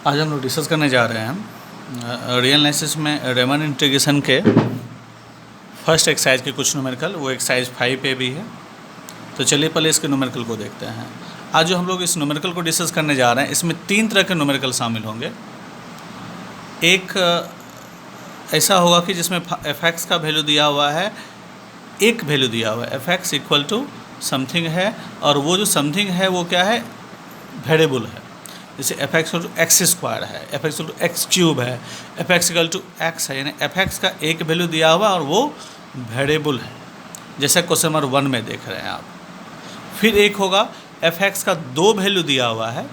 आज हम लोग डिस्कस करने जा रहे हैं रियल एनालिसिस में रेमन इंटीग्रेशन के फर्स्ट एक्सरसाइज के कुछ न्यूमेरिकल, वो एक्सरसाइज 5 पे भी है। तो चलिए पहले इसके न्यूमेरिकल को देखते हैं। आज जो हम लोग इस न्यूमेरिकल को डिस्कस करने जा रहे हैं, इसमें 3 तरह के न्यूमेरिकल शामिल होंगे। एक ऐसा होगा कि जिसमें एफ का वैल्यू दिया हुआ है, एक वैल्यू दिया हुआ है, एफ इक्वल टू समथिंग है, और वो जो समथिंग है वो क्या है, वेरिएबल है। जैसे f x equal to x square है, F x equal to x cube है, F x equal to x है, यानी एफ एक्स का एक वैल्यू दिया हुआ और वो वेरिएबल है, जैसे क्वेश्चन नंबर 1 में देख रहे हैं आप। फिर एक होगा एफ एक्स का 2 वैल्यू दिया हुआ है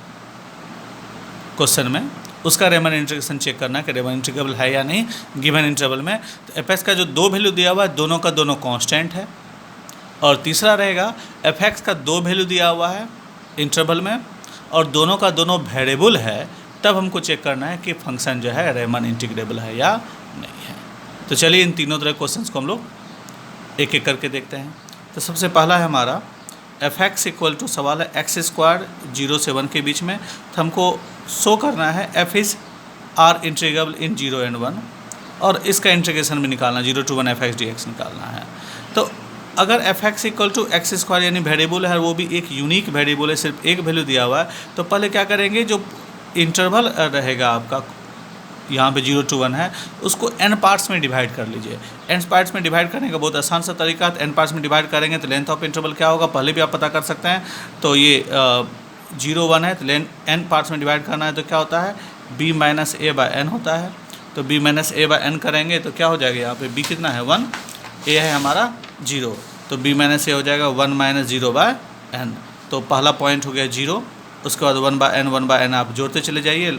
क्वेश्चन में, उसका रेमन इंटीग्रेशन चेक करना कि रेमन इंटीग्रेबल है या नहीं गिवन इंटरवल में। तो एफ एक्स का जो 2 वैल्यू दिया हुआ है, दोनों का दोनों कांस्टेंट है। और तीसरा रहेगा एफ एक्स का 2 वैल्यू दिया हुआ है इंटरवल में और दोनों का दोनों वेरिएबल है, तब हमको चेक करना है कि फंक्शन जो है रेमन इंटीग्रेबल है या नहीं है। तो चलिए इन तीनों तरह क्वेश्चंस को हम लोग एक एक करके देखते हैं। तो सबसे पहला है हमारा एफ एक्स इक्वल टू, सवाल है एक्स स्क्वायर 0 से 1 के बीच में। तो हमको शो करना है F is are integrable in 0 and 1, और इसका इंटीग्रेशन भी निकालना, 0 to 1 F X D X निकालना है। तो अगर F x equal to x square यानी वेरिएबल है, वो भी एक यूनिक वेरिएबल है, सिर्फ एक वैल्यू दिया हुआ है, तो पहले क्या करेंगे, जो इंटरवल रहेगा आपका यहाँ पे 0 to 1 है, उसको n पार्ट्स में डिवाइड कर लीजिए। n पार्ट्स में डिवाइड करने का बहुत आसान सा तरीका है। n पार्ट्स में डिवाइड करेंगे तो लेंथ ऑफ इंटरवल क्या होगा, पहले भी आप पता कर सकते हैं। तो ये 0 1 है, तो n पार्ट्स में डिवाइड करना है तो क्या होता है, b माइनस ए बाय एन होता है। तो b माइनस ए बाय एन करेंगे तो क्या हो जाएगा, यहाँ पे b कितना है 1, a है हमारा 0, तो b माइनस ए हो जाएगा 1 माइनस 0 बाय एन। तो पहला पॉइंट हो गया 0, उसके बाद 1 बाय एन आप जोड़ते चले जाइए,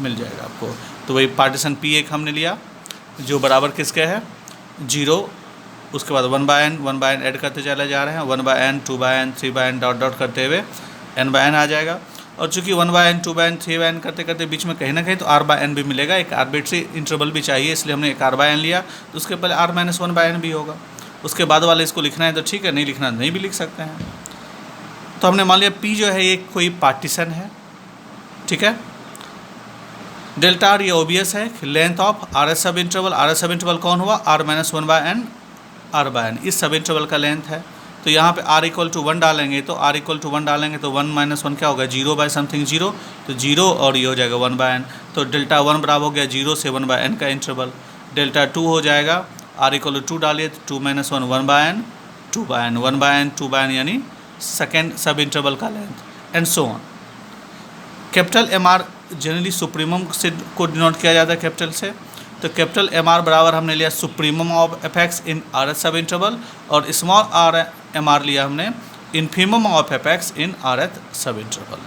मिल जाएगा आपको। तो वही पार्टीशन पी एक हमने लिया जो बराबर किसके है 0, उसके बाद 1 बाय एन ऐड करते चले जा रहे हैं, 1 by N 2 by N 3 by N dot dot करते हुए n बाय एन आ जाएगा। और चूंकि 1 by N 2 by N 3 by N करते करते बीच में कहीं ना कहीं तो r बाय एन भी मिलेगा, एक आर्बिट्री इंटरवल भी चाहिए, इसलिए हमने एक r बाय एन लिया। तो उसके पहले r माइनस 1 बाय एन भी होगा, उसके बाद वाले इसको लिखना है तो ठीक है, नहीं लिखना नहीं भी लिख सकते हैं। तो हमने मान लिया p जो है ये कोई पार्टीशन है, ठीक है। डेल्टा आर ये ओबियस है, length of R S subinterval कौन हुआ, r minus 1 by N r by N, इस सब इंटरवल का लेंथ है। तो यहाँ पे r इक्वल टू 1 डालेंगे, तो r इक्वल टू 1 डालेंगे तो 1 माइनस 1 क्या होगा, 0 बाय समथिंग 0, तो 0 और ये हो जाएगा 1 बाय एन। तो डेल्टा 1 बराबर हो गया 0 से 1 बाय एन का इंटरवल। डेल्टा 2 हो जाएगा, r इक्वल टू 2 डालिए तो 2 minus 1 1 by N 2 by N 1 by N 2 by N, यानी सेकेंड सब इंटरवल का length, and so on. Capital M R generally supremum से को डिनोट किया जाता है कैपिटल से। तो कैपिटल एम आर बराबर हमने लिया supremum of F x in are S सब इंटरवल, और स्मॉल आर एम आर लिया हमने infimum of F x in are एथ सब इंटरवल।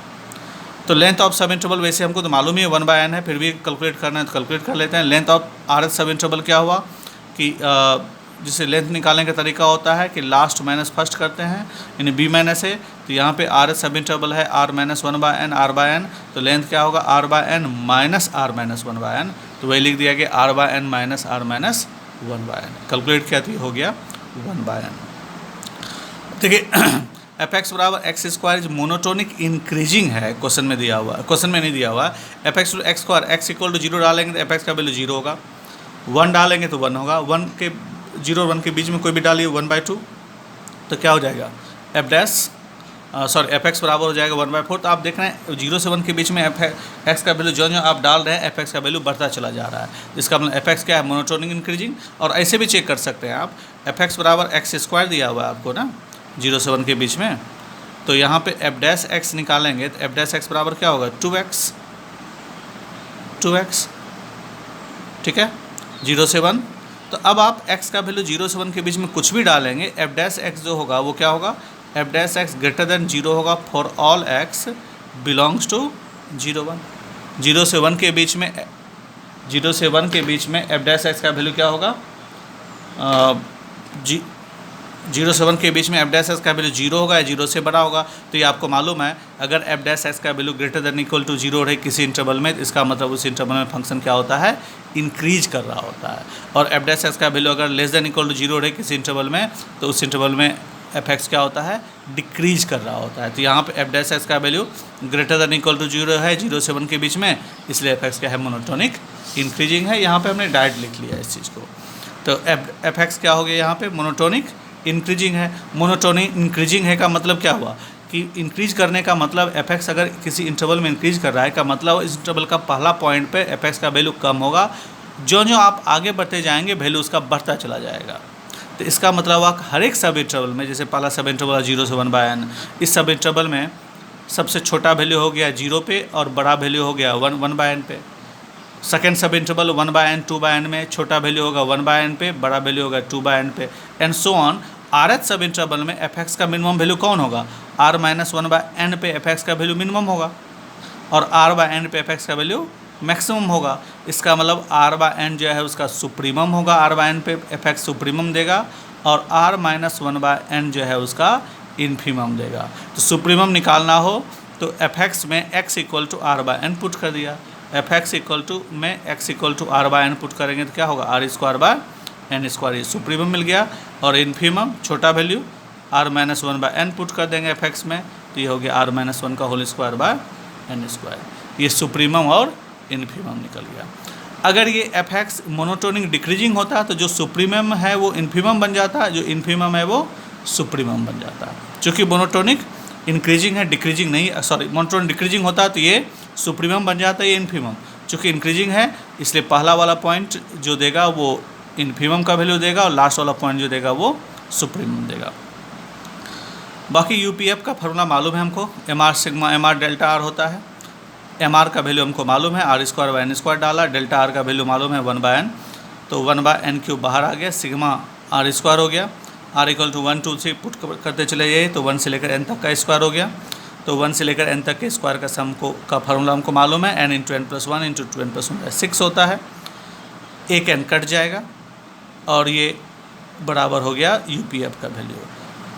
तो लेंथ ऑफ सब इंटरवल वैसे हमको तो मालूम ही है 1 बाय एन है, फिर भी कैलकुलेट करना है तो कैलकुलेट कर लेते हैं। लेंथ ऑफ आर एथ सब इंटरवल क्या हुआ कि जिसे लेंथ निकालने का तरीका होता है कि लास्ट माइनस फर्स्ट करते हैं, यानी b माइनस है, तो यहाँ पे आर एस सब इंटरवल है r minus 1 by N r by N, तो लेंथ क्या होगा r by N minus r minus 1 by N, तो वही लिख दिया गया r by N minus r minus 1 by N. Calculate किया तो हो गया 1 बाय एन। देखिए एफ एक्स बराबर एक्स स्क्वायर मोनोटोनिक इंक्रीजिंग है, क्वेश्चन में दिया हुआ है, क्वेश्चन में नहीं दिया हुआ है। F X to x square X equal to 0 डालेंगे तो एफ एक्स का वैल्यू 0 होगा, 1 डालेंगे तो 1 होगा, 1 के 0 और 1 के बीच में कोई भी डालिए 1/2, तो क्या हो जाएगा एफ डैश एफ एक्स बराबर हो जाएगा 1/4। तो आप देख रहे हैं 0 से 1 के बीच में एफ एक्स का वैल्यू जो आप डाल रहे हैं एफ एक्स का वैल्यू बढ़ता चला जा रहा है, जिसका मतलब एफ एक्स क्या है, मोनोटोनिक इंक्रीजिंग। और ऐसे भी चेक कर सकते हैं आप, एफ एक्स बराबर एक्स स्क्वायर दिया हुआ है आपको ना 0 से 1 के बीच में, तो यहाँ पे एफ डैश एक्स निकालेंगे तो एफ डैश एक्स बराबर क्या होगा 2x, ठीक है, 0 से 1। तो अब आप x का वैल्यू 0 से 1 के बीच में कुछ भी डालेंगे, एफ डैश एक्स जो होगा वो क्या होगा, F dash X greater than 0 होगा for all x belongs to 0 1। 0 से 1 के बीच में 0 से 1 के बीच में एफ डैश एक्स का वैल्यू क्या होगा, 0 से 1 के बीच में एफ डैश एक्स का वैल्यू 0 होगा या 0 से बड़ा होगा। तो ये आपको मालूम है, अगर एफ डैश एक्स का value greater than equal to 0 रहे किसी इंटरवल में, इसका मतलब उस इंटरवल में फंक्शन क्या होता है, इंक्रीज कर रहा होता है। और एफ डैश एक्स का वैल्यू अगर लेस देन इक्वल टू 0 रहे किसी इंटरवल में, तो उस इंटरवल में एफ एक्स क्या होता है, डिक्रीज कर रहा होता है। तो यहाँ पे एफ डैश एक्स का value greater than equal to 0 है 0 से 1 के बीच में, इसलिए एफ एक्स क्या है, मोनोटोनिक इंक्रीजिंग है। यहाँ पे हमने डायरेक्ट लिख लिया इस चीज़ को। तो एफ एक्स क्या हो गया, यहाँ पे मोनोटोनिक इंक्रीजिंग है। मोनोटोनिक इंक्रीजिंग है का मतलब क्या हुआ कि इंक्रीज करने का मतलब एफ एक्स अगर किसी इंटरवल में इंक्रीज कर रहा है का मतलब इस इंटरवल का पहला पॉइंट पे एफ एक्स का वैल्यू कम होगा, जो जो आप आगे बढ़ते जाएंगे वैल्यू उसका बढ़ता चला जाएगा। तो इसका मतलब हुआ हर एक सब इंटरवल में, जैसे पहला सब इंटरवल 0 से 1/n, इस सब इंटरवल में सबसे छोटा वैल्यू हो गया 0 पे और बड़ा वैल्यू हो गया 1/n पे। सेकेंड सब इंटरवल 1/n 2/n में छोटा वैल्यू होगा 1/n पे, बड़ा वैल्यू होगा 2/n पे, एंड सो ऑन। rth सब इंटरवल में एफ एक्स का मिनिमम वैल्यू कौन होगा, r-1/n पे एफ एक्स का वैल्यू मिनिमम होगा और r/n पे एफ एक्स का वैल्यू मैक्सिमम होगा। इसका मतलब r/n जो है उसका सुप्रीमम होगा, r/n पे एफ एक्स सुप्रीमम देगा और r-1/n जो है उसका इन्फीमम देगा। तो सुप्रीमम निकालना हो तो एफ एक्स में x equal to r/n put कर दिया, एफ एक्स इक्वल टू में x equal to r/n put करेंगे तो क्या होगा, r²/n², ये सुप्रीमम मिल गया। और इन्फीमम छोटा वैल्यू r-1/n पुट कर देंगे एफ एक्स में, तो ये हो गया r-1 का होल स्क्वायर/n²। ये सुप्रीमम और इन्फीमम निकल गया। अगर ये एफ एक्स मोनोटोनिक डिक्रीजिंग होता तो जो सुप्रीमम है वो इन्फीमम बन जाता, जो इन्फीमम है वो सुप्रीमम बन जाता। चूँकि मोनोटोनिक इंक्रीजिंग है, डिक्रीजिंग नहीं, सॉरी, मोनोटोनिक डिक्रीजिंग होता तो ये सुप्रीमम बन जाता, ये इन्फीमम। चूँकि इंक्रीजिंग है इसलिए पहला वाला पॉइंट जो देगा वो इन्फीमम का वैल्यू देगा और लास्ट वाला पॉइंट जो देगा वो सुप्रीमम देगा। बाकी यूपीएफ का फॉर्मूला मालूम है हमको, mr sigma mr delta are होता है। mr का वैल्यू हमको मालूम है, r²/n² डाला, डेल्टा आर का वैल्यू मालूम है 1/n, तो 1/n³ बाहर आ गया, सिग्मा r² हो गया, r इक्वल टू 1 2 3 पुट करते चले जाइए तो 1 से लेकर n तक का स्क्वायर हो गया। तो 1 से लेकर n तक के स्क्वायर का सम का फार्मूला हमको मालूम है, n × n + 1 × 2n + 1 6 होता है। एक n कट जाएगा और ये बराबर हो गया यूपीएफ का वैल्यू।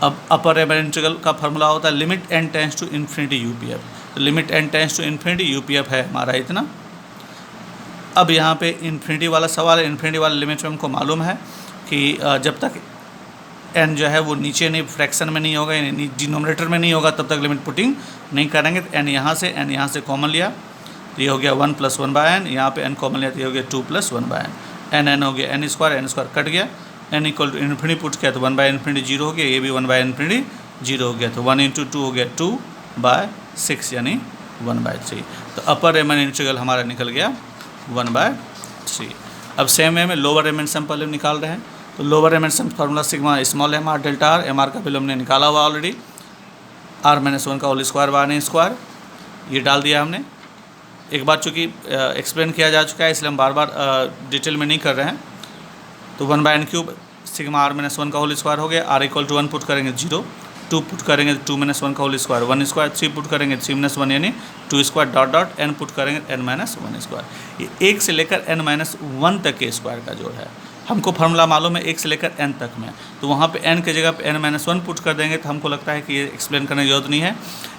अब अपर रेमन इंटीग्रल का फार्मूला होता है limit n tends to infinity UPF, तो limit n tends to infinity UPF है हमारा इतना। अब यहाँ पे इन्फिनिटी वाला सवाल है, इन्फिनिटी वाला लिमिट में हमको मालूम है कि जब तक n जो है वो नीचे नहीं, फ्रैक्शन में नहीं होगा, यानी डिनोमिनेटर में नहीं होगा, तब तक लिमिट पुटिंग नहीं करेंगे। तो n यहाँ से कॉमन लिया तो ये हो गया 1 + 1/n, यहाँ पे n कॉमन लिया तो ये हो गया 2 + 1/n, n हो गया n² कट गया, n equal to infinity put किया तो 1/∞ 0 हो गया, ये भी 1/∞ 0 हो गया, तो 1 × 2 हो गया 2/6 यानी 1/3। तो अपर रेमन इंटीग्रल हमारा निकल गया 1/3। अब सेम वे में लोअर रेमन सम पहले निकाल रहे हैं, तो lower Riemann sum formula sigma small mr delta R, mr का वैल्यू हमने निकाला हुआ ऑलरेडी, r-1 का होल स्क्वायर/n², ये डाल दिया हमने। एक बार चूँकि एक्सप्लेन किया जा चुका है इसलिए हम बार बार डिटेल में नहीं कर रहे हैं। तो 1/n³ सिग्मा r-1 का होल स्क्वायर हो गया, r इक्वल टू 1 पुट करेंगे 0, 2 पुट करेंगे 2 - 1 का होल स्क्वायर 1², 3 पुट करेंगे 3 - 1 यानी 2² ... n पुट करेंगे n - 1²। ये 1 से लेकर n - 1 तक के स्क्वायर का जोड़ है। हमको फार्मूला मालूम है 1 से लेकर n तक में, तो वहाँ पे n के जगह पे n - 1 पुट कर देंगे तो हमको लगता है कि ये एक्सप्लेन करने की जरूरत नहीं है।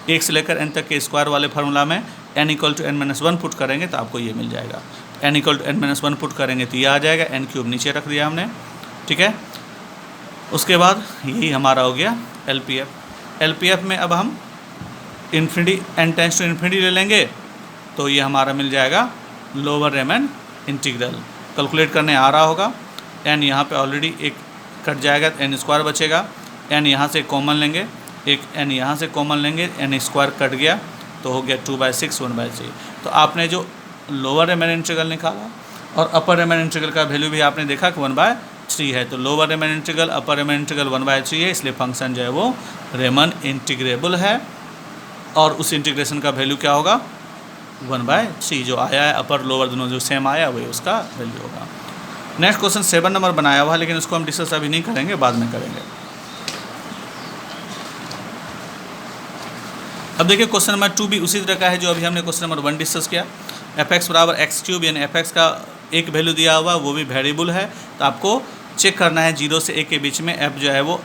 1 से लेकर n तक के स्क्वायर वाले फार्मूला में n equal to n - 1 put करेंगे तो आपको ये मिल जाएगा। n equal to n - 1 put करेंगे तो ये आ जाएगा, n³ नीचे रख दिया हमने, ठीक है। उसके बाद यही हमारा हो गया LPF में अब हम infinity n tends to infinity ले लेंगे तो ये हमारा मिल जाएगा लोअर रेमन इंटीग्रल। कैलकुलेट करने आ रहा होगा, n यहाँ पे ऑलरेडी एक कट जाएगा, n² बचेगा, n यहाँ से कॉमन लेंगे, एक n यहाँ से कॉमन लेंगे, n² कट गया तो हो गया 2/6 1/3। तो आपने जो लोअर रेमन इंटीग्रल निकाला और अपर रेमन इंटीग्रल का वैल्यू भी आपने देखा कि 1/3 है, तो लोअर रेमन इंटीग्रल अपर रेमन इंटीग्रल 1/3 है, इसलिए फंक्शन जो है वो रेमन इंटीग्रेबल है और उस इंटीग्रेशन का वैल्यू क्या होगा 1/3 जो आया है, अपर लोअर दोनों जो सेम आया वही उसका वैल्यू होगा। नेक्स्ट क्वेश्चन 7 नंबर बनाया हुआ है, लेकिन उसको हम डिस्कस अभी नहीं करेंगे, बाद में करेंगे। अब देखिए क्वेश्चन नंबर 2 भी उसी तरह का है जो अभी हमने क्वेश्चन नंबर 1 डिस्कस किया। f(x) = x³ यानी f(x) का एक वैल्यू दिया हुआ वो भी वेरिएबल है, तो आपको चेक करना है 0 से 1 के बीच में f जो है वो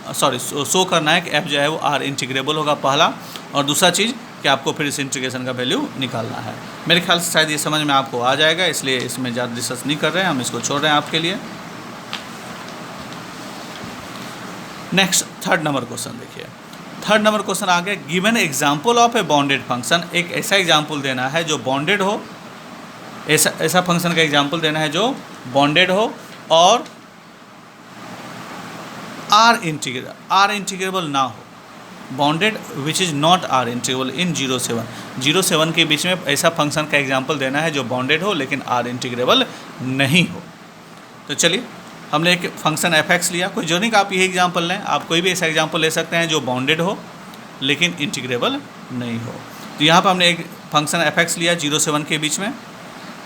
शो करना है कि f जो है वो r इंटीग्रेबल होगा पहला, और दूसरा चीज़ कि आपको फिर इस इंटीग्रेशन का वैल्यू निकालना है। मेरे ख्याल से शायद ये समझ में आपको आ जाएगा, इसलिए इसमें ज़्यादा डिस्कस नहीं कर रहे हैं, हम इसको छोड़ रहे हैं आपके लिए। नेक्स्ट थर्ड नंबर क्वेश्चन देखिए। थर्ड नंबर क्वेश्चन आ गया, given example of A bonded function. एक ऐसा एग्जाम्पल देना है जो बॉन्डेड हो, ऐसा फंक्शन का एग्जाम्पल देना है जो बॉन्डेड हो और आर इंटीग्रेबल ना हो। Bounded which is not R integrable in 0 से 1 के बीच में ऐसा फंक्शन का एग्जाम्पल देना है जो बॉन्डेड हो लेकिन आर इंटीग्रेबल नहीं हो। तो चलिए हमने एक फंक्शन f(x) लिया, कोई जो नहीं कि आप यही एग्जाम्पल लें, आप कोई भी ऐसा एग्जाम्पल ले सकते हैं जो बॉन्डेड हो लेकिन इंटीग्रेबल नहीं हो। तो यहाँ पर हमने एक फंक्शन f(x) लिया 0 से 1 के बीच में।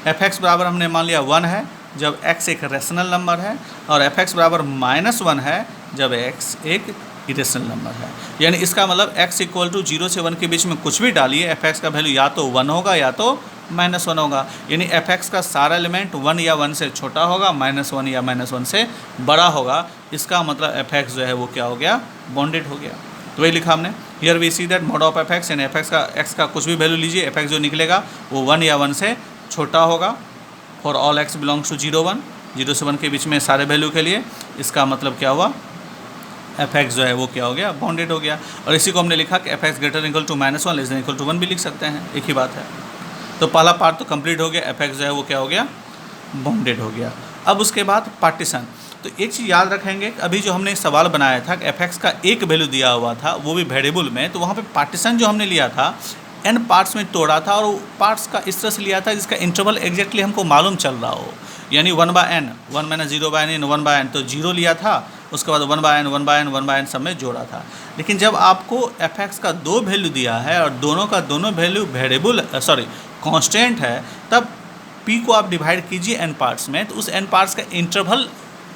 f(x) बराबर हमने मान लिया 1 है जब x एक रेशनल नंबर है, और f(x) बराबर -1 है जब x एक इरेशनल नंबर है। यानी इसका मतलब x इक्वल टू 0 से 1 के बीच में कुछ भी डालिए, f(x) का वैल्यू या तो 1 होगा या तो -1 होगा। यानी f(x) का सारा एलिमेंट 1 या 1 से छोटा होगा, -1 या -1 से बड़ा होगा। इसका मतलब f(x) जो है वो क्या हो गया, बॉन्डेड हो गया। तो वही लिखा हमने, here we see that mod of f(x) यानी x का कुछ भी वैल्यू लीजिए, f(x) जो निकलेगा वो 1 या 1 से छोटा होगा। For all x belongs to 0 से 1 के बीच में सारे वैल्यू के लिए। इसका मतलब क्या हुआ, f(x) जो है वो क्या हो गया, बॉन्डेड हो गया। और इसी को हमने लिखा कि f(x) greater equal to -1 less than equal to 1 भी लिख सकते हैं, एक ही बात है। तो पहला पार्ट तो कंप्लीट हो गया, f(x) जो है वो क्या हो गया, बॉन्डेड हो गया। अब उसके बाद पार्टीशन। तो एक चीज़ याद रखेंगे, अभी जो हमने सवाल बनाया था कि f(x) का एक वैल्यू दिया हुआ था वो भी वेरिएबल में, तो वहाँ पे पार्टीशन जो हमने लिया था n पार्ट्स में तोड़ा था, और पार्ट्स का इस तरह से लिया था जिसका इंटरवल एग्जैक्टली हमको मालूम चल रहा हो। यानी 1/n 1 - 0/n 1/n, तो 0 लिया था, उसके बाद 1/n 1/n 1/n सब में जोड़ा था। लेकिन जब आपको f(x) का 2 वैल्यू दिया है और दोनों का दोनों वैल्यू वेरिएबल कांस्टेंट है, तब p को आप डिवाइड कीजिए n पार्ट्स में, तो उस n पार्ट्स का इंटरवल,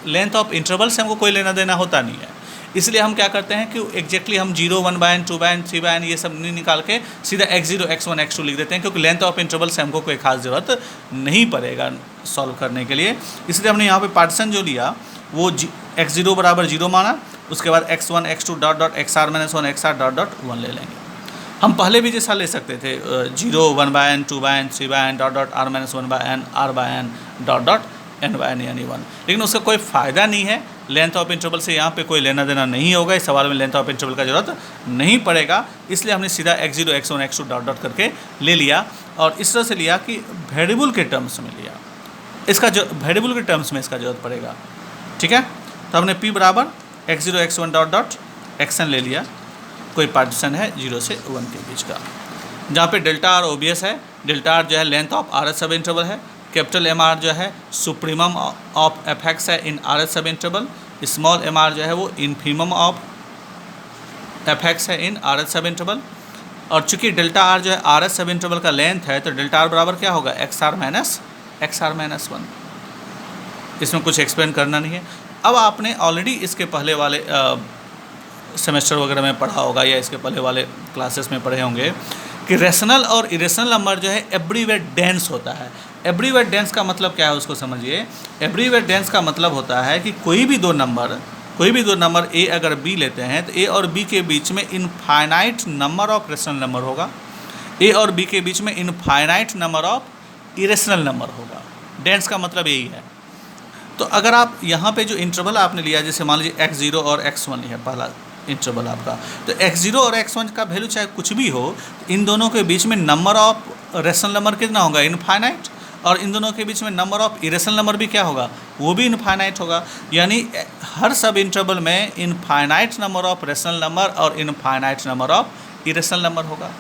लेंथ ऑफ इंटरवल से हमको कोई लेना देना होता नहीं है। इसलिए हम क्या करते हैं कि एग्जैक्टली हम 0 1/n 2/n 3/n ये सब नहीं निकाल के सीधा x0 x1 x2 लिख देते हैं, क्योंकि लेंथ ऑफ इंटरवल से हमको कोई खास ज़रूरत नहीं पड़ेगा सॉल्व करने के लिए। इसलिए हमने यहाँ पे पार्टीशन जो लिया वो x0 बराबर 0 माना, उसके बाद x1 x2 dot dot xr - 1 xr dot dot 1 ले लेंगे। हम पहले भी जैसा ले सकते थे 0 1/n 2/n 3/n dot dot r - 1/n r/n dot dot n/n यानी 1, लेकिन उसका कोई फ़ायदा नहीं है। लेंथ ऑफ इंटरवल से यहाँ पे कोई लेना देना नहीं होगा, इस सवाल में लेंथ ऑफ इंटरवल का ज़रूरत नहीं पड़ेगा। इसलिए हमने सीधा x0 x1 x2 dot dot करके ले लिया, और इस तरह से लिया कि वेरिएबल के टर्म्स में लिया, इसका जो वेरिएबल के टर्म्स में इसका ज़रूरत पड़ेगा। ठीक है, तो हमने p बराबर x0 x1 dot dot xn ले लिया, कोई पार्टीशन है 0 से 1 के बीच का, जहाँ पे डेल्टा आर ओबियस है। डेल्टा आर जो है लेंथ ऑफ RS सब इंटरवल है, कैपिटल MR जो है सुप्रीमम ऑफ f(x) है इन RS सब इंटरवल, स्मॉल mr जो है वो इन्फीमम ऑफ f(x) है इन RS सब इंटरवल। और चूंकि डेल्टा आर जो है RS सब इंटरवल का लेंथ है, तो डेल्टा आर बराबर क्या होगा, XR - 1। इसमें कुछ एक्सप्लेन करना नहीं है। अब आपने ऑलरेडी इसके पहले वाले सेमेस्टर वगैरह में पढ़ा होगा या इसके पहले वाले क्लासेस में पढ़े होंगे कि रेशनल और इरेशनल नंबर जो है एवरीवेयर डेंस होता है। एवरीवेयर डेंस का मतलब क्या है उसको समझिए। एवरीवेयर डेंस का मतलब होता है कि कोई भी दो नंबर a अगर b लेते हैं तो a और b के बीच में infinite number of rational number होगा, a और b के बीच में infinite number of irrational number होगा। डेंस का मतलब यही है। तो अगर आप यहाँ पे जो इंटरवल आपने लिया, जैसे मान लीजिए x0 और x1 है पहला इंटरवल आपका, तो x0 और x1 का वैल्यू चाहे कुछ भी हो, इन दोनों के बीच में नंबर ऑफ रेशनल नंबर कितना होगा, इनफाइनाइट, और इन दोनों के बीच में नंबर ऑफ इरेशनल नंबर भी क्या होगा, वो भी इनफाइनाइट होगा। यानी हर सब इंटरवल में infinite number of rational number और infinite number of irrational number होगा।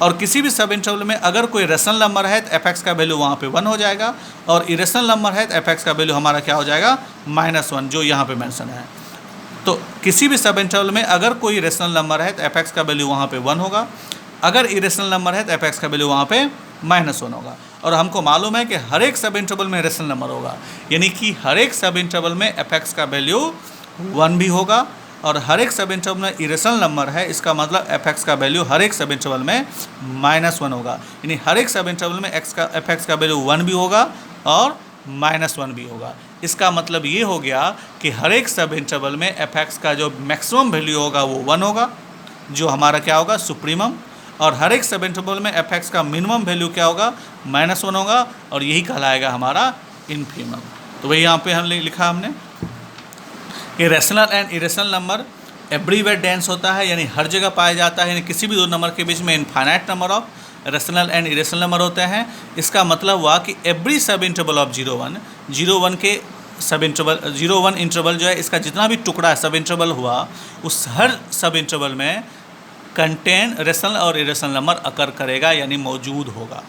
और किसी भी सब इंटरवल में अगर कोई रेशनल नंबर है तो f(x) का वैल्यू वहाँ पे 1 हो जाएगा, और इरेशनल नंबर है तो f(x) का वैल्यू हमारा क्या हो जाएगा, -1, जो यहाँ पे मेंशन है। तो किसी भी सब इंटरवल में अगर कोई रेशनल नंबर है तो f(x) का वैल्यू वहाँ पे 1 होगा, अगर इरेशनल नंबर है तो f(x) का वैल्यू वहाँ पे -1 होगा। और हमको मालूम है कि हर एक सब इंटरवल में रेशनल नंबर होगा, यानी कि हर एक सब इंटरवल में f(x) का वैल्यू 1 भी होगा, और हर एक सब इंटरवल में इरेशनल नंबर है, इसका मतलब f(x) का वैल्यू हर एक सब इंटरवल में -1 होगा। यानी हर एक सब इंटरवल में f(x) का वैल्यू 1 भी होगा और -1 भी होगा। इसका मतलब ये हो गया कि हर एक सब इंटरवल में f(x) का जो मैक्सिमम वैल्यू होगा वो 1 होगा, जो हमारा क्या होगा, सुप्रीमम, और हर एक सब इंटरवल में f(x) का मिनिमम वैल्यू क्या होगा, -1 होगा, और यही कहलाएगा हमारा इन्फीमम। तो वही यहाँ पे लिखा हमने कि rational and irrational number everywhere dense होता है, यानी हर जगह पाया जाता है, यानी किसी भी दो नंबर के बीच में infinite number of rational and irrational number होते हैं। इसका मतलब हुआ कि एवरी सब इंटरवल ऑफ 0 1 के सब इंटरवल 0 1 इंटरवल जो है, इसका जितना भी टुकड़ा सब इंटरवल हुआ, उस हर सब इंटरवल में कंटेन रेशनल और इरेशनल नंबर अकर करेगा, यानी मौजूद होगा।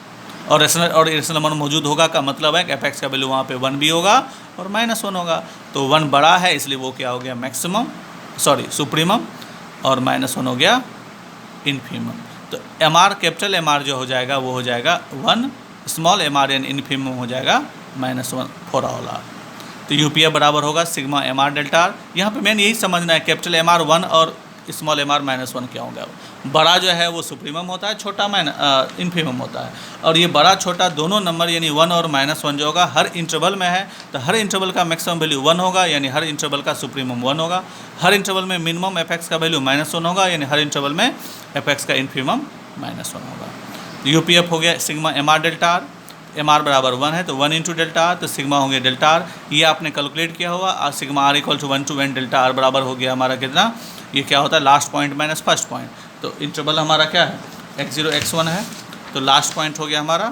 और रेशनल और इरेशनल नंबर मौजूद होगा का मतलब है कि एफ का वैल्यू वहाँ पे 1 भी होगा और -1 होगा। तो 1 बड़ा है, इसलिए वो क्या हो गया मैक्सिमम, सुप्रीमम, और -1 हो गया इन्फीमम। तो MR कैपिटल MR जो हो जाएगा वो हो जाएगा 1, स्मॉल MR यानी इन्फीमम हो जाएगा -1 फॉर ऑल आर। तो UPF बराबर होगा सिग्मा MR डेल्टा आर। यहाँ पे मैंने यही समझना है कैपिटल MR 1 और स्मॉल MR -1 क्या होगा। बड़ा जो है वो सुप्रीमम होता है, छोटा इन्फीमम होता है। और ये बड़ा छोटा दोनों नंबर यानी 1 और -1 जो होगा हर इंटरवल में है, तो हर इंटरवल का मैक्सिमम वैल्यू 1 होगा, यानी हर इंटरवल का सुप्रीमम 1 होगा। हर इंटरवल में मिनिमम FX का वैल्यू -1 होगा, यानी हर इंटरवल में FX का इन्फीमम -1 होगा। तो UPF हो गया sigma MR delta R. MR बराबर 1 है तो 1 इंटू डेल्टा आर, तो सिग्मा होंगे डेल्टा आर। ये आपने कैलकुलेट किया होगा। और sigma R = 1 to n delta R बराबर हो गया हमारा कितना, ये क्या होता है last point minus first point. तो इंटरवल हमारा क्या है x0 x1 है, तो लास्ट पॉइंट हो गया हमारा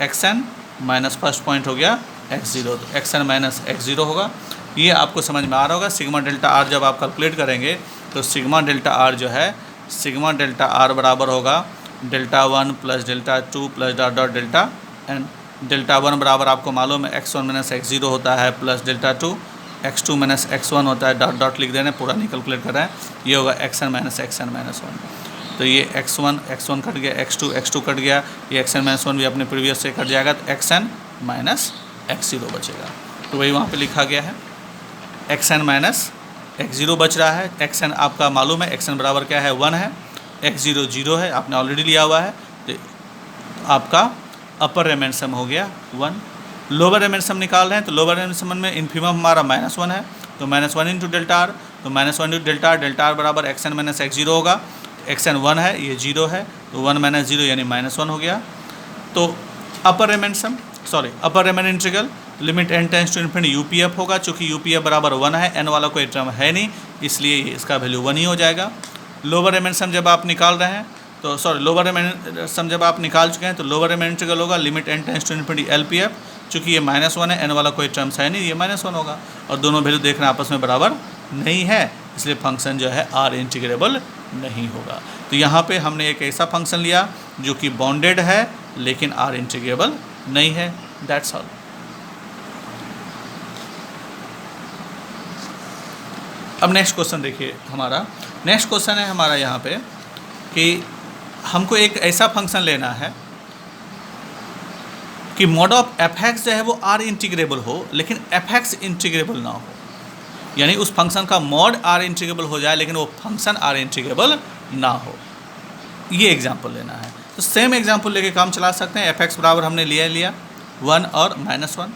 xn माइनस फर्स्ट पॉइंट हो गया x0, तो xn माइनस x0 होगा। ये आपको समझ में आ रहा होगा। सिग्मा डेल्टा आर जब आप कैलकुलेट करेंगे तो सिग्मा डेल्टा आर जो है, सिग्मा डेल्टा आर बराबर होगा delta 1 plus delta 2 plus dot delta n। Delta 1 बराबर आपको मालूम है x1 माइनस x0 होता है, plus delta 2 x2 minus x1 होता है, डॉट लिख देना, पूरा नहीं कैलकुलेट कर रहे हैं। ये होगा xn माइनस xn माइनस 1। तो ये x1 कट गया, x2 कट गया, ये xn माइनस 1 भी अपने प्रीवियस से कट जाएगा, तो xn माइनस x0 बचेगा। तो वही वहाँ पे लिखा गया है, xn माइनस x0 बच रहा है। xn आपका मालूम है, xn बराबर क्या है 1 है, x0 0 है, आपने ऑलरेडी लिया हुआ है। तो आपका अपर रेमेन सम हो गया 1। लोअर रेमेन सम निकाल रहे हैं, तो लोअर रेमेन सम में इन्फीमम हमारा -1 है, तो -1 इंटू डेल्टा आर, तो -1 इंटू डेल्टा आर बराबर xn माइनस x0 होगा। xn 1 है, ये 0 है, तो 1 माइनस 0 यानी -1 हो गया। तो upper Riemann integral limit n tends to infinity UPF होगा। चूँकि UPF बराबर 1 है, n वाला कोई टर्म है नहीं, इसलिए इसका वैल्यू 1 ही हो जाएगा। लोअर रेमेन सम जब आप निकाल रहे हैं तो लोअर रेमेन सम जब आप निकाल चुके हैं तो लोअर रेमेन इंटीग्रल होगा limit n tends to infinity LPF। चूँकि ये -1 है, n वाला कोई टर्म्स है नहीं, ये -1 होगा। और दोनों वैल्यू देख रहे हैं आपस में बराबर नहीं है, इसलिए फंक्शन जो है R इंटीग्रेबल नहीं होगा। तो यहाँ पे हमने एक ऐसा फंक्शन लिया जो कि बॉन्डेड है लेकिन R इंटीग्रेबल नहीं है। That's all. अब नेक्स्ट क्वेश्चन देखिए हमारा। नेक्स्ट क्वेश्चन है हमारा यहाँ पे कि हमको एक ऐसा फंक्शन लेना है कि मॉड ऑफ fx जो है वो R इंटीग्रेबल हो लेकिन fx इंटीग्रेबल ना हो, यानी उस फंक्शन का मॉड R इंटीग्रेबल हो जाए लेकिन वो फंक्शन R इंटीग्रेबल ना हो। ये एग्जांपल लेना है। तो सेम एग्जांपल लेके काम चला सकते हैं। fx बराबर हमने लिया 1 और -1।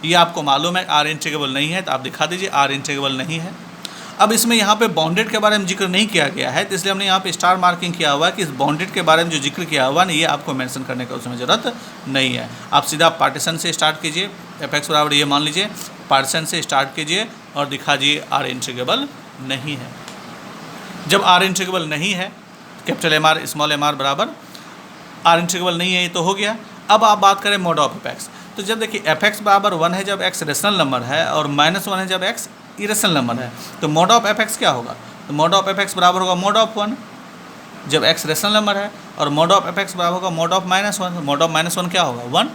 ये आपको मालूम है R इंटीग्रेबल नहीं है, तो आप दिखा दीजिए R इंटीग्रेबल नहीं है। अब इसमें यहाँ पे बॉन्डेड के बारे में जिक्र नहीं किया गया है, तो इसलिए हमने यहाँ पे स्टार मार्किंग किया हुआ है कि इस बॉन्डेड के बारे में जो जिक्र किया हुआ है ये आपको मेंशन करने का उसमें ज़रूरत नहीं है। आप सीधा पार्टीशन से स्टार्ट कीजिए, fx बराबर ये मान लीजिए, पार्टीशन से स्टार्ट कीजिए और दिखा दीजिए R इंटीग्रेबल नहीं है। जब R इंटीग्रेबल नहीं है, कैपिटल MR स्मॉल MR बराबर R इंटीग्रेबल नहीं है, ये तो हो गया। अब आप बात करें मोड ऑफ fx, तो जब देखिए fx बराबर 1 है जब x रेशनल नंबर है और -1 है जब x इरेशनल नंबर है, तो मोड ऑफ fx क्या होगा, तो मोड ऑफ fx बराबर होगा मोड ऑफ 1 जब x रेशनल नंबर है, और मोड ऑफ fx बराबर होगा मोड ऑफ -1, मोड ऑफ -1 क्या होगा 1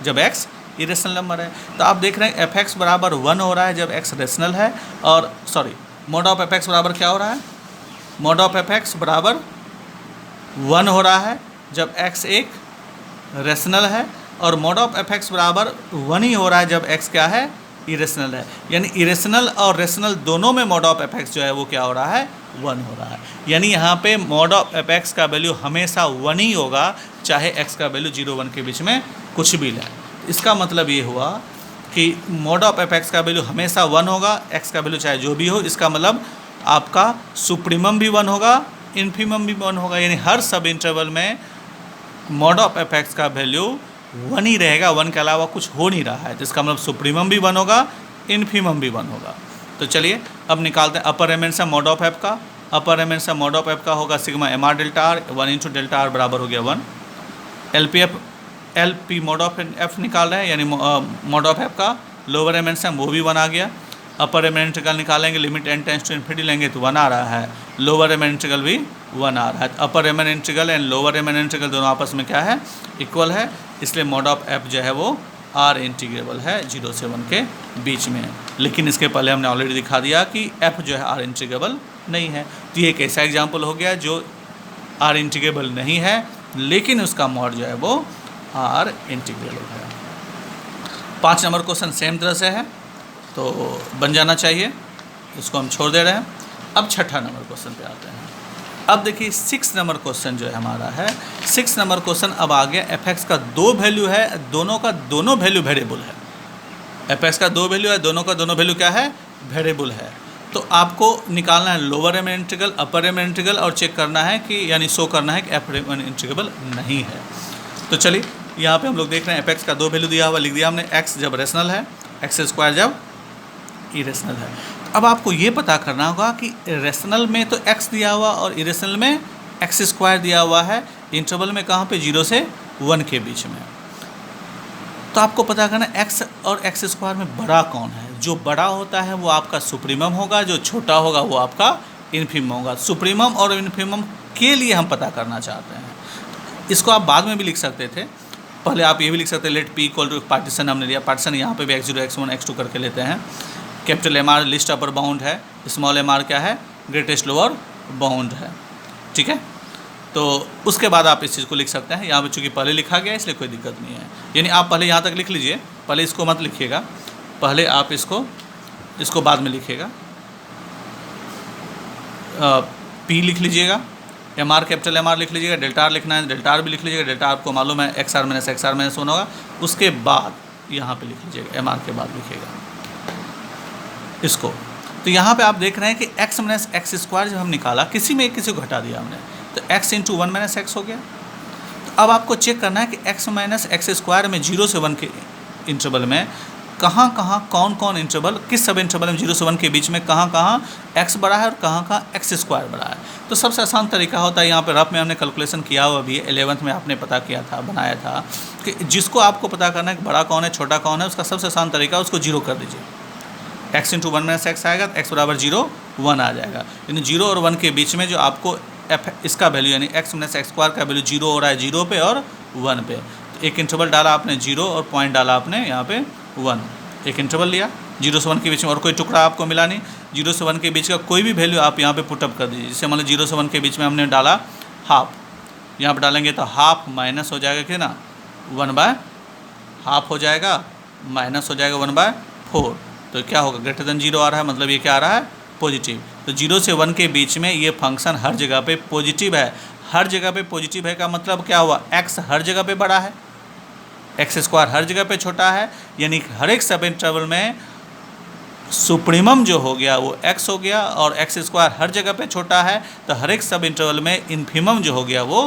जब x इरेशनल नंबर है। तो आप देख रहे हैं fx बराबर 1 हो रहा है जब x रेशनल है, और मोड ऑफ fx बराबर क्या हो रहा है, मोड ऑफ fx बराबर 1 हो रहा है जब x एक रेशनल है, और मोड ऑफ fx बराबर 1 ही हो रहा है जब x क्या है इरेशनल है। यानी इरेशनल और रेशनल दोनों में मोड ऑफ fx जो है वो क्या हो रहा है 1 हो रहा है। यानी यहाँ पे मोड ऑफ fx का वैल्यू हमेशा 1 ही होगा, चाहे x का वैल्यू 0 1 के बीच में कुछ भी लें। इसका मतलब ये हुआ कि मोड ऑफ fx का वैल्यू हमेशा 1 होगा, x का वैल्यू चाहे जो भी हो। इसका मतलब आपका सुप्रीमम भी 1 होगा, इन्फीमम भी 1 होगा, यानी हर सब इंटरवल में मोड ऑफ fx का वैल्यू 1 ही रहेगा, 1 के अलावा कुछ हो नहीं रहा है। तो इसका मतलब सुप्रीमम भी 1 होगा, इन्फीमम भी 1 होगा। तो चलिए अब निकालते हैं upper M mod of F का। Upper M mod of F का होगा sigma M R delta R, 1 into delta R बराबर हो गया 1। L P mod of F निकाल रहे हैं, यानी मॉड ऑफ एफ का लोअर एम वो भी 1 आ गया। अपर एम इंटीग्रल निकालेंगे, limit n tends to infinity लेंगे तो 1 आ रहा है, लोअर एम इंटीग्रल भी 1 आ रहा है। Upper M integral and lower M integral दोनों आपस में क्या है, इक्वल है, इसलिए मॉड ऑफ एफ जो है वो आर इंटीग्रेबल है 0 से 1 के बीच में। लेकिन इसके पहले हमने ऑलरेडी दिखा दिया कि एफ जो है आर इंटीग्रेबल नहीं है। तो ये एक ऐसा एग्जाम्पल हो गया जो आर इंटीग्रेबल नहीं है, लेकिन उसका मॉड जो है वो आर इंटीग्रेबल है। 5 नंबर क्वेश्चन सेम तरह से है तो बन जाना चाहिए, इसको हम छोड़ दे रहे हैं। अब 6ठा नंबर क्वेश्चन पे आते हैं। अब देखिए 6 नंबर क्वेश्चन जो है हमारा है, 6 नंबर क्वेश्चन अब आ गया एफ एक्स का 2 वैल्यू है, दोनों का दोनों वैल्यू वेरिएबल है। एफ एक्स का 2 वैल्यू है, दोनों का दोनों वैल्यू क्या है, वेरिएबल है। तो आपको निकालना है लोअर एम इंटीग्रल, अपर एम इंटीग्रल और चेक करना है कि यानी शो करना है कि एफ इंटीग्रेबल नहीं है। तो चलिए यहाँ पे हम लोग देख रहे हैं एफ एक्स का 2 वैल्यू दिया हुआ, लिख दिया हमने, एक्स जब रेशनल है, एक्स स्क्वायर जब इरेशनल है। अब आपको ये पता करना होगा कि रेशनल में तो x दिया हुआ और इरेशनल में एक्स स्क्वायर दिया हुआ है, इंटरवल में कहाँ पे 0 से 1 के बीच में। तो आपको पता करना x और एक्स स्क्वायर में बड़ा कौन है। जो बड़ा होता है वो आपका सुप्रीमम होगा, जो छोटा होगा वो आपका इन्फीमम होगा। सुप्रीमम और इन्फीमम के लिए हम पता करना चाहते हैं। इसको आप बाद में भी लिख सकते थे, पहले आप ये भी लिख सकते हैं let p equal to partition हमने लिया, पार्टीशन यहाँ पे भी x0 x1 x2 करके लेते हैं। Capital M R least upper bound है, स्मॉल एम आर क्या है, ग्रेटेस्ट लोअर बाउंड है, ठीक है। तो उसके बाद आप इस चीज़ को लिख सकते हैं। यहाँ पे चूँकि पहले लिखा गया है इसलिए कोई दिक्कत नहीं है, यानी आप पहले यहाँ तक लिख लीजिए, पहले इसको मत लिखिएगा, पहले आप इसको बाद में लिखिएगा। पी लिख लीजिएगा, M R capital M R लिख लीजिएगा, डेल्टा आर लिखना है डेल्टा आर भी लिख लीजिएगा, डेल्टा आपको मालूम है एक्स आर माइनस 1 होगा। उसके बाद यहाँ पे लिख लीजिएगा, एम आर के बाद लिखिएगा इसको। तो यहाँ पे आप देख रहे हैं कि x माइनस एक्स स्क्वायर जब हम निकाला, किसी को घटा दिया हमने, तो x इंटू 1 माइनस एक्स हो गया। तो अब आपको चेक करना है कि x माइनस एक्स स्क्वायर में 0 से 1 के इंटरवल में कहाँ कौन इंटरवल, किस सब इंटरवल में 0 से 1 के बीच में कहाँ x बड़ा है और कहाँ एक्स स्क्वायर बड़ा है। तो सबसे आसान तरीका होता है, यहाँ पे रफ में हमने कैलकुलेशन किया हुआ भी है, 11th में आपने पता किया था, बनाया था कि जिसको आपको पता करना है कि बड़ा कौन है छोटा कौन है, उसका सबसे आसान तरीका उसको 0 कर दीजिए। x इंटू 1 माइनस एक्स आएगा तो x बराबर 0 1 आ जाएगा, यानी 0 और 1 के बीच में जो आपको f इसका वैल्यू यानी x माइनस एक्स स्क्वायर का वैल्यू 0 हो रहा है 0 पे और 1 पे। तो एक इंटरवल डाला आपने 0 और पॉइंट डाला आपने यहाँ पे 1, एक इंटरवल लिया 0 से 1 के बीच में, और कोई टुकड़ा आपको मिला नहीं। 0 से 1 के बीच का कोई भी वैल्यू आप यहाँ पे पुटअप कर दीजिए। जैसे मान लो 0 से 1 के बीच में हमने डाला हाफ, यहाँ पर डालेंगे तो हाफ माइनस हो जाएगा कि ना 1/2 हो जाएगा, माइनस हो जाएगा 1/4। तो क्या होगा, ग्रेटर देन 0 आ रहा है, मतलब ये क्या आ रहा है, पॉजिटिव। तो 0 से 1 के बीच में ये फंक्शन हर जगह पे पॉजिटिव है। हर जगह पे पॉजिटिव है का मतलब क्या हुआ, x हर जगह पे बड़ा है, एक्स स्क्वायर हर जगह पे छोटा है, यानी हर एक सब इंटरवल में सुप्रीमम जो हो गया वो x हो गया, और एक्स स्क्वायर हर जगह पे छोटा है तो हर एक सब इंटरवल में इन्फीमम जो हो गया वो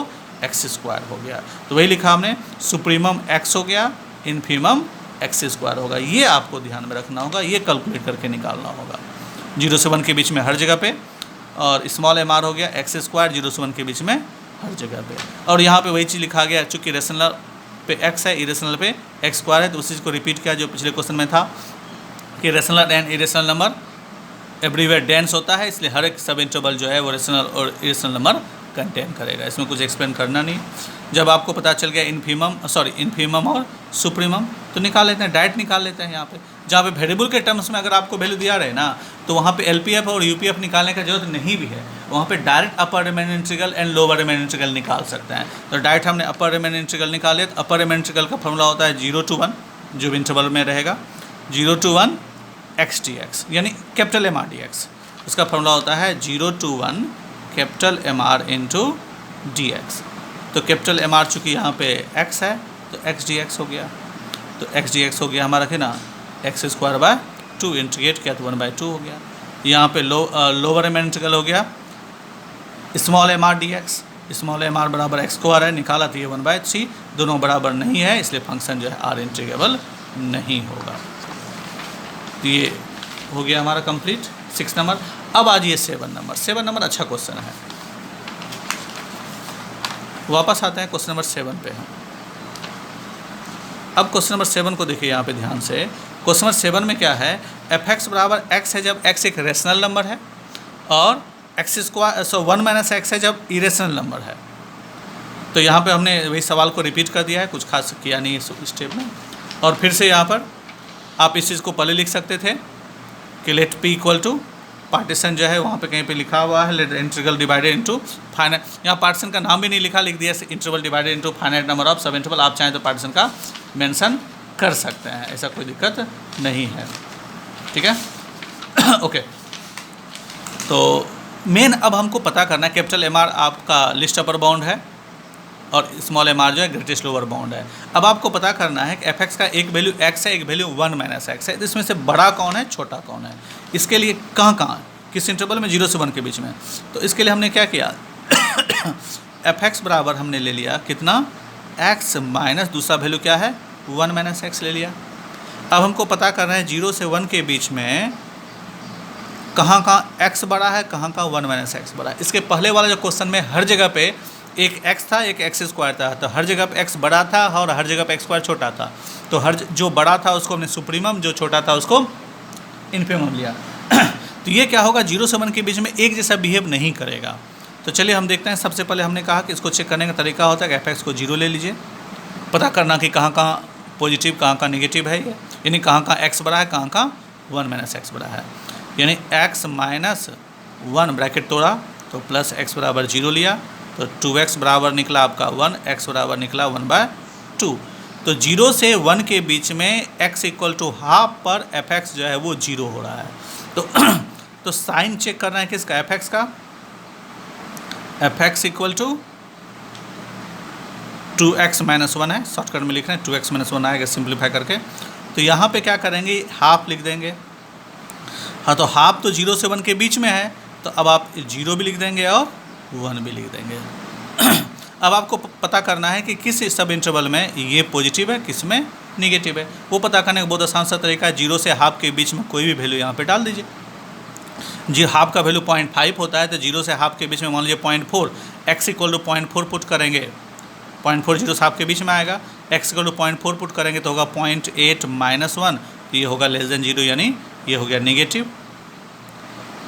एक्स स्क्वायर हो गया। तो वही लिखा हमने, सुप्रीमम x हो गया, इन्फीमम एक्स स्क्वायर होगा। ये आपको ध्यान में रखना होगा, ये कैलकुलेट करके निकालना होगा। 0 से 1 के बीच में हर जगह पे, और स्मॉल एम आर हो गया एक्स स्क्वायर 0 से 1 के बीच में हर जगह पे। और यहाँ पे वही चीज़ लिखा गया, चूँकि रेशनल पे x है, इरेशनल पे एक्स स्क्वायर है, तो उसी चीज़ को रिपीट किया जो पिछले क्वेश्चन में था कि rational and irrational number everywhere dense होता है, इसलिए हर एक सब इंटरवल जो है वो रेशनल और इरेशनल नंबर कंटेन करेगा। इसमें कुछ एक्सप्लेन करना नहीं। जब आपको पता चल गया इन्फीमम और सुप्रीमम, तो निकाल लेते हैं, डायरेक्ट निकाल लेते हैं। यहाँ पे जहाँ पे वेरिएबल के टर्म्स में अगर आपको वैल्यू दिया रहे ना, तो वहाँ पे एलपीएफ और यूपीएफ निकालने का जरूरत नहीं भी है, वहाँ पे direct upper remain integral and lower remain integral निकाल सकते हैं। तो डायरेक्ट हमने अपर रिमेन इंटीग्रल निकाल लिया। तो अपर रिमेन इंटीग्रल का फॉर्मूला होता है 0 to 1, जो भी इंटरवल में रहेगा 0 to 1 x dx, यानी capital M R D X. उसका फॉर्मूला होता है 0 to 1 capital M R into D X. तो कैपिटल एम आर चूँकि यहाँ पे x है तो x dx हो गया, तो x dx हो गया हमारा कि ना एक्स स्क्वायर बाय 2, इंटीग्रेट किया तो 1/2 हो गया। यहाँ पे लोअर एम इंटीग्रल हो गया small M R D X, small M R बराबर एक्स स्क्वायर है, निकाला तो ये 1/3, दोनों बराबर नहीं है, इसलिए फंक्शन जो है आर इंटीग्रेबल नहीं होगा। तो ये हो गया हमारा कंप्लीट 6 नंबर। अब आ जाइए 7 नंबर। 7 नंबर अच्छा क्वेश्चन है। वापस आते हैं क्वेश्चन नंबर 7 पे हम। अब क्वेश्चन नंबर 7 को देखिए यहाँ पे ध्यान से। क्वेश्चन नंबर 7 में क्या है, एफ एक्स बराबर एक्स है जब एक्स एक रेशनल नंबर है, और एक्स स्क्वायर 1 माइनस एक्स है जब इरेशनल नंबर है। तो यहाँ पे हमने वही सवाल को रिपीट कर दिया है, कुछ खास किया नहीं इस स्टेप में। और फिर से यहाँ पर आप इस चीज़ को पहले लिख सकते थे कि let P equal to partition जो है वहाँ पे कहीं पे लिखा हुआ है let integral divided into finite. यहाँ पार्टीशन का नाम भी नहीं लिखा, लिख दिया interval divided into finite number of subinterval. आप चाहें तो पार्टीशन का मेंशन कर सकते हैं, ऐसा कोई दिक्कत नहीं है। ठीक है ओके। तो मेन अब हमको पता करना है, कैपिटल एम आर आपका लिस्ट अपर बाउंड है और स्मॉल एम आर जो है ग्रेटेस्ट लोअर बाउंड है। अब आपको पता करना है कि एफ एक्स का एक वैल्यू एक्स है, एक वैल्यू 1 माइनस एक्स है। इसमें से बड़ा कौन है, छोटा कौन है, इसके लिए कहाँ किस इंटरवल में 0 से 1 के बीच में। तो इसके लिए हमने क्या किया एफ एक्स बराबर हमने ले लिया कितना, एक्स माइनस दूसरा वैल्यू क्या है 1 माइनस एक्स ले लिया। अब हमको पता करना है 0 से 1 के बीच में कहाँ एक्स बड़ा है, कहाँ 1 माइनस एक्स बड़ा है। इसके पहले वाला जो क्वेश्चन में हर जगह पे एक एक्स था, एक एक्स स्क्वायर था, तो हर जगह पे एक्स बड़ा था और हर जगह पे एक्स स्क्वायर छोटा था। तो हर जो बड़ा था उसको हमने सुप्रीमम, जो छोटा था उसको इन्फीमम लिया। तो ये क्या होगा, 0 से 1 के बीच में एक जैसा बिहेव नहीं करेगा। तो चलिए हम देखते हैं। सबसे पहले हमने कहा कि इसको चेक करने का तरीका होता है कि एफ एक्स को 0 ले लीजिए, पता करना कि कहाँ पॉजिटिव कहाँ नेगेटिव है, यानी कहाँ एक्स बड़ा है, कहाँ 1 माइनस एक्स बड़ा है। यानी एक्स माइनस 1 ब्रैकेट तोड़ा तो प्लस एक्स बराबर 0 लिया, तो 2x बराबर निकला आपका 1, x बराबर निकला 1/2। तो 0 से 1 के बीच में x इक्वल टू हाफ पर एफ एक्स जो है वो 0 हो रहा है। तो साइन चेक करना है किसका, एफ एक्स का। F x equal to 2x minus 1 है, शॉर्टकट में लिख रहे हैं 2x माइनस 1 आएगा सिंप्लीफाई करके। तो यहाँ पे क्या करेंगे, हाफ लिख देंगे। हाँ, तो हाफ तो 0 से 1 के बीच में है, तो अब आप 0 भी लिख देंगे और 1 भी लिख देंगे। अब आपको पता करना है कि किस सब इंटरवल में ये पॉजिटिव है, किस में निगेटिव है। वो पता करने का बहुत आसान सा तरीका है, 0 से हाफ के बीच में कोई भी वैल्यू यहाँ पे डाल दीजिए। जी हाफ का वैल्यू 0.5 होता है, तो 0 से हाफ के बीच में मान लीजिए 0.4, एक्स इक्वल टू 0.4 पुट करेंगे, 0.4 0 से हाफ के बीच में आएगा। एक्स इक्वल टू 0.4 पुट करेंगे तो होगा 0.8 माइनस 1, तो ये होगा लेस देन 0, यानी ये हो गया निगेटिव।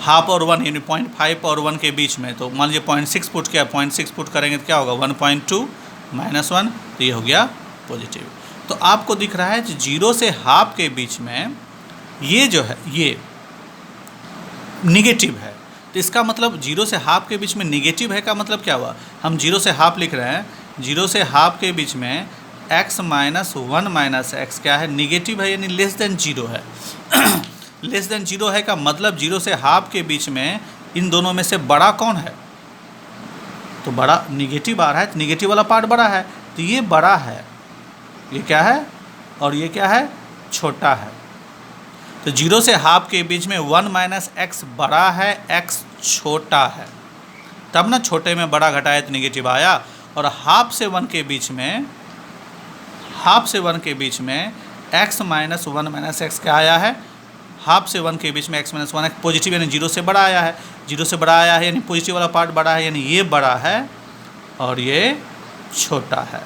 हाफ और 1 यानी 0.5 और 1 के बीच में, तो मान लीजिए 0.6 पुट किया, 0.6 पुट करेंगे तो क्या होगा 1.2 माइनस 1, तो ये हो गया पॉजिटिव। तो आपको दिख रहा है 0 से हाफ के बीच में ये जो है ये निगेटिव है। तो इसका मतलब 0 से हाफ के बीच में निगेटिव है का मतलब क्या हुआ, हम 0 से हाफ लिख रहे हैं, 0 से हाफ के बीच में x माइनस 1 माइनस एक्स क्या है, निगेटिव है, यानी लेस देन 0 है। लेस देन 0 है का मतलब 0 से हाफ के बीच में इन दोनों में से बड़ा कौन है, तो बड़ा निगेटिव आ रहा है, तो निगेटिव वाला पार्ट बड़ा है, तो ये बड़ा है, ये क्या है, और ये क्या है, छोटा है। तो 0 से हाफ के बीच में 1 माइनस एक्स बड़ा है, x छोटा है, तब ना छोटे में बड़ा घटाया तो निगेटिव आया। और हाफ से 1 के बीच में, हाफ से 1 के बीच में x माइनस 1 माइनस एक्स क्या आया है, हाफ से 1 के बीच में x माइनस 1 एक्स पॉजिटिव, यानी 0 से बड़ा आया है, 0 से बड़ा आया है यानी पॉजिटिव वाला पार्ट बड़ा है, यानी ये बड़ा है और ये छोटा है।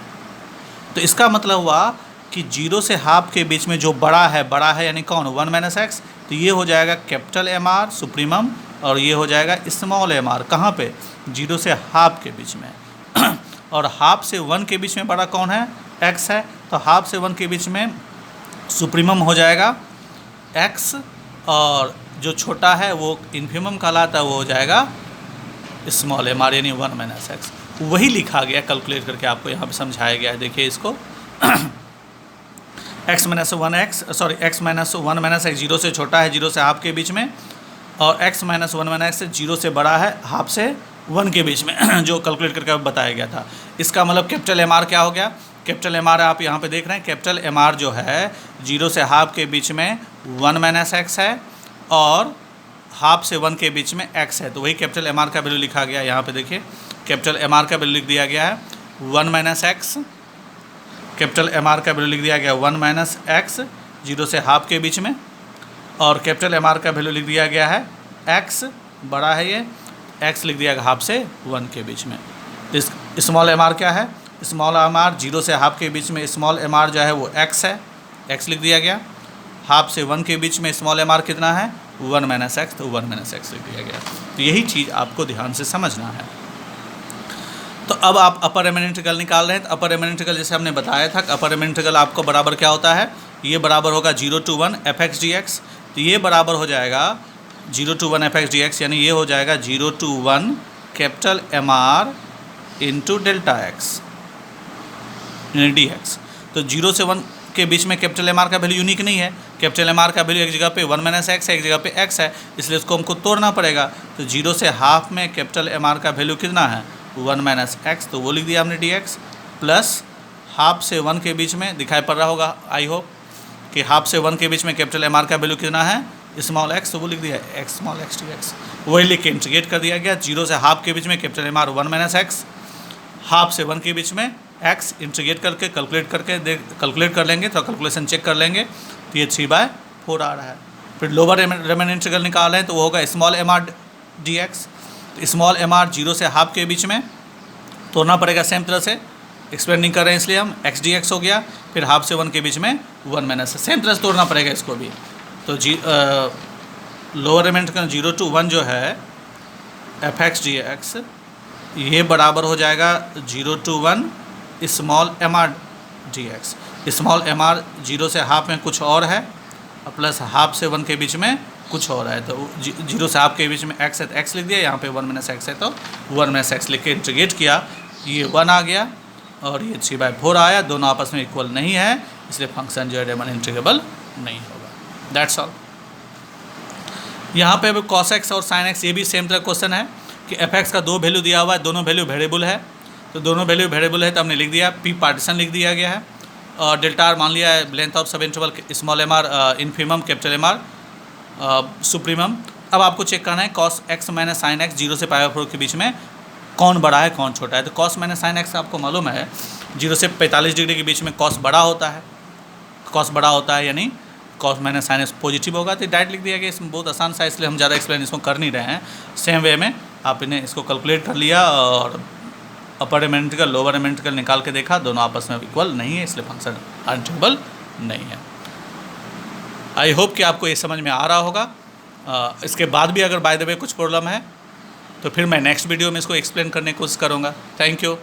तो इसका मतलब हुआ कि 0 से हाफ के बीच में जो बड़ा है यानी कौन, 1 माइनस एक्स, तो ये हो जाएगा कैपिटल एम आर सुप्रीमम, और ये हो जाएगा स्मॉल एम आर, कहाँ पे, 0 से हाफ के बीच में। और हाफ से 1 के बीच में बड़ा कौन है, x है, तो हाफ से 1 के बीच में सुप्रीमम हो जाएगा x, और जो छोटा है वो इन्फीमम कहलाता है, वो हो जाएगा स्मॉल एम आर, यानी 1 माइनस एक्स। वही लिखा गया कैलकुलेट करके, आपको यहाँ पे समझाया गया है, देखिए इसको। x minus 1 x, sorry x minus 1 minus x 0 से छोटा है, 0 से हाफ के बीच में, और x माइनस 1 माइनस एक्स 0 से बड़ा है, हाफ से 1 के बीच में, जो कैलकुलेट करके बताया गया था। इसका मतलब कैपिटल एम आर क्या हो गया, कैपिटल एम आर आप यहाँ पे देख रहे हैं, कैपिटल एम आर जो है 0 से हाफ के बीच में 1 माइनस एक्स है, और हाफ से 1 के बीच में x है, तो वही कैपिटल एम आर का वैल्यू लिखा गया। यहाँ पे देखिए कैपिटल एम आर का वैल्यू लिख दिया गया है 1 minus X, capital M R का वैल्यू लिख दिया गया 1 माइनस एक्स 0 से हाफ के बीच में, और कैपिटल एम आर का वैल्यू लिख दिया गया है एक्स, बड़ा है ये, एक्स लिख दिया गया हाफ से 1 के बीच में। इस स्मॉल एम आर क्या है, स्मॉल एम आर 0 से हाफ के बीच में स्मॉल एम आर जो है वो एक्स है, एक्स लिख दिया गया। हाफ से 1 के बीच में स्मॉल एम आर कितना है 1 माइनस एक्स, तो 1 माइनस एक्स लिख दिया गया। तो यही चीज़ आपको ध्यान से समझना है। तो अब आप अपर रिमेनिंग इंटीग्रल निकाल रहे हैं। तो अपर रिमेनिंग इंटीग्रल जैसे हमने बताया था कि अपर रिमेनिंग इंटीग्रल आपको बराबर क्या होता है, ये बराबर होगा 0 to 1 F X D X. तो ये बराबर हो जाएगा 0 to 1 F X D X, यानी ये हो जाएगा 0 to 1 capital M R into delta X यानी डी एक्स। तो 0 से 1 के बीच में कैपिटल एम आर का वैल्यू यूनिक नहीं है, कैपिटल एम आर का वैल्यू एक जगह पे 1 माइनस एक्स है, एक जगह पे एक्स है, इसलिए उसको हमको तोड़ना पड़ेगा। तो 0 से हाफ में कैपिटल एम आर का वैल्यू कितना है 1 माइनस एक्स, तो वो लिख दिया हमने डी एक्स, प्लस हाफ से 1 के बीच में दिखाई पड़ रहा होगा आई होप कि हाफ से 1 के बीच में कैपिटल एम आर का वैल्यू कितना है स्मॉल एक्स, तो वो लिख दिया x small x D x, वही लिख के इंटीग्रेट कर दिया गया। 0 से हाफ के बीच में capital M R 1 minus X, half से 1 के बीच में एक्स, इंटीग्रेट करके कैलकुलेट कर लेंगे, तो कैलकुलेशन चेक कर लेंगे, तो ये 3/4 आ रहा है। फिर लोअर रिमेनिंग इंटीग्रल निकाल रहे हैं तो वो होगा small M R D X. Small M R 0 से हाफ के बीच में तोड़ना पड़ेगा, सेम तरह से एक्सप्लेन नहीं कर रहे हैं इसलिए हम, एक्स डी एक्स हो गया, फिर हाफ से 1 के बीच में 1 माइनस, सेम तरह से तोड़ना पड़ेगा इसको भी। तो लोअर रिमेनिंग इंटीग्रल 0 to 1 जो है एफ एक्स डी एक्स, ये बराबर हो जाएगा 0 to 1 small M R D X. Small M R 0 से हाफ में कुछ और है, प्लस हाफ से 1 के बीच में कुछ और है, तो 0 से हाफ के बीच में एक्स है तो एक्स लिख दिया, यहाँ पे 1 माइनस एक्स है तो 1 माइनस एक्स लिख के इंटीग्रेट किया, ये 1 आ गया और ये 3/4 आया। दोनों आपस में इक्वल नहीं है, इसलिए फंक्शन जो है रिमेनिंग इंटीग्रेबल नहीं होगा। That's all. यहाँ पे अब कॉस एक्स और साइन एक्स, ये भी सेम तरह क्वेश्चन है कि एफ एक्स का 2 वैल्यू दिया हुआ है, दोनों वैल्यू वेरिएबल है, तो दोनों वैल्यू वेरिएबल है तो हमने लिख दिया पी पार्टीशन लिख दिया गया है, और डेल्टा आर मान लिया है length of subinterval, small M R infimum, capital M R supremum. अब आपको चेक करना है cos X minus sine X 0 से π/4 के बीच में कौन बड़ा है कौन छोटा है। तो कॉस माइनस साइन एक्स आपको मालूम है 0 से 45 डिग्री के बीच में कॉस बड़ा होता है, कॉस बड़ा होता है यानी cos minus sine x positive होगा, तो डायरेक्ट लिख दिया गया। इसमें बहुत आसान सा, इसलिए हम ज़्यादा एक्सप्लेन इसको कर नहीं रहे हैं। सेम वे में आप इन्हें इसको कैलकुलेट कर लिया और upper remaining integral lower remaining integral निकाल के देखा, दोनों आपस में इक्वल नहीं है, इसलिए फंक्शन अनइक्वल नहीं है। आई होप कि आपको ये समझ में आ रहा होगा। इसके बाद भी अगर बाय द वे कुछ प्रॉब्लम है तो फिर मैं नेक्स्ट वीडियो में इसको एक्सप्लेन करने की कोशिश करूँगा। Thank you.